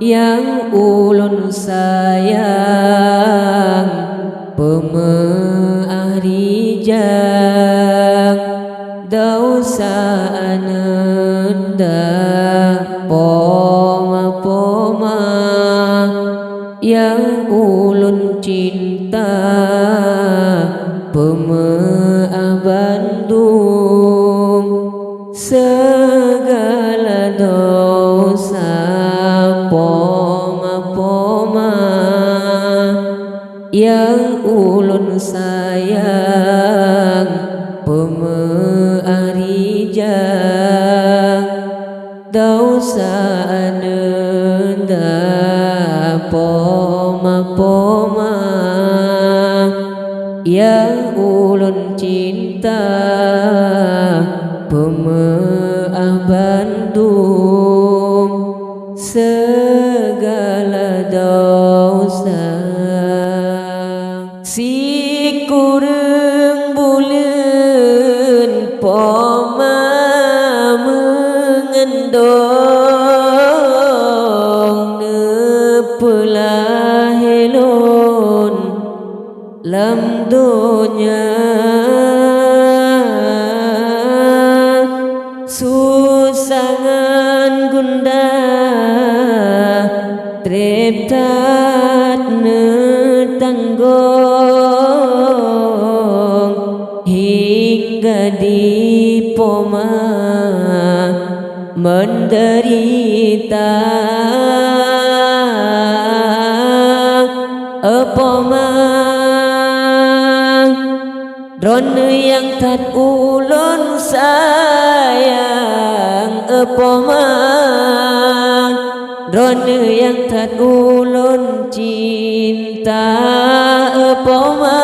yang ulun sayang, pemeah rijang dausa ananda poma-poma yang ulun cinta, pemeah Bandung segala dosa poma-poma yang ulun sayang, pemeah rijang dausa ananda poma-poma yang ulun cinta, pemeah Bandung segala dosa. Si kurang bulan poma mengendong nepelah helon lam dunya, susangan gundah treptat netanggong hingga di poma menderita poma dron yang tat ulun sayang, poma dron yang tat ulun cinta, poma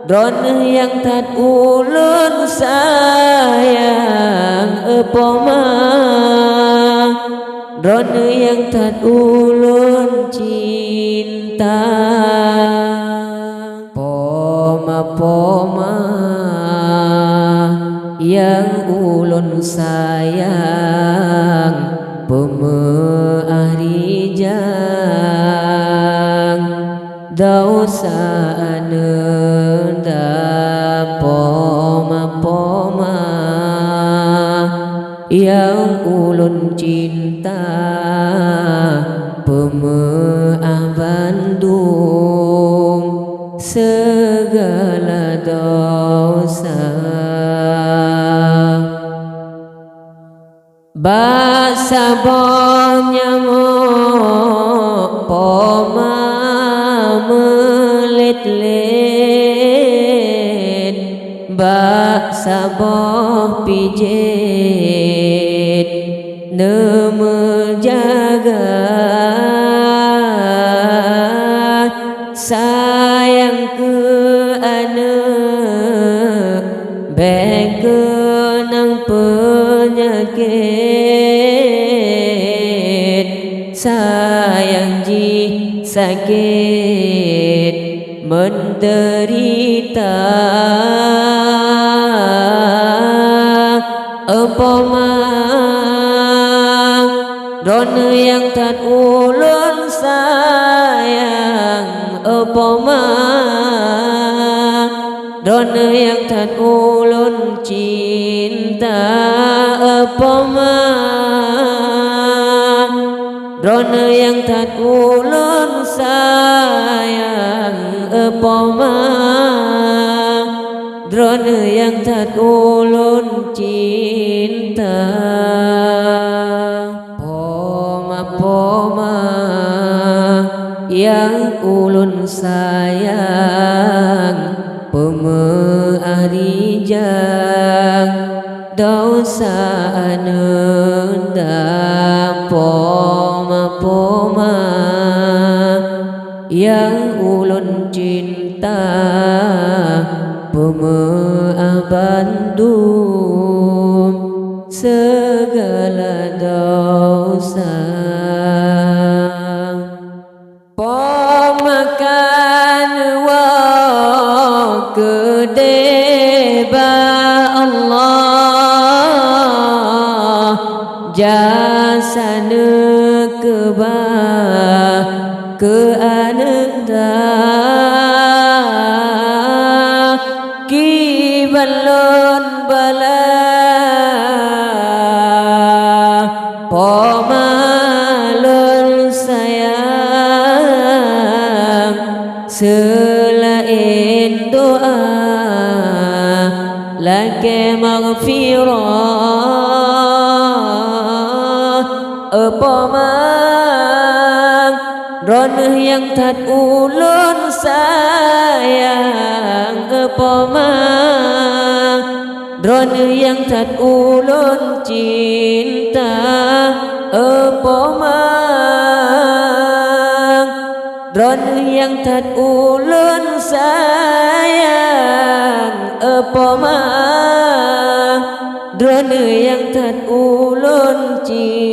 dron yang tat ulun sayang, poma dron yang tat ulun cinta, poma-poma yang ulun sayang, pemeah rijang dausa ananda poma-poma yang ulun cinta, pemeah Bandung segala dosa. Basa nyamuk poma melet-let, basa boh pijet neme jaga, sayang ke anak bekenang penyakit, sayang ji sakit menderita, poma dron yang tat ulun sayang, poma dron yang tat ulun cinta, poma dron yang tat ulun sayang, poma dron yang tat ulun cinta, poma-poma yang ulun sayang, pemeah rijang dausa ananda poma-poma yang ulun cinta, pemeah Bandung segala dosa. Pemakan wa gede ba Allah jasana kebah ke ananda ki balon bala pomalon sayang selain doa lagi maghfirah apa mang ron yang thật ulun sayang apa mang ron yang thật ulun cinta apa mang ron yang thật ulun sayang apa mang ron yang thật ulun cinta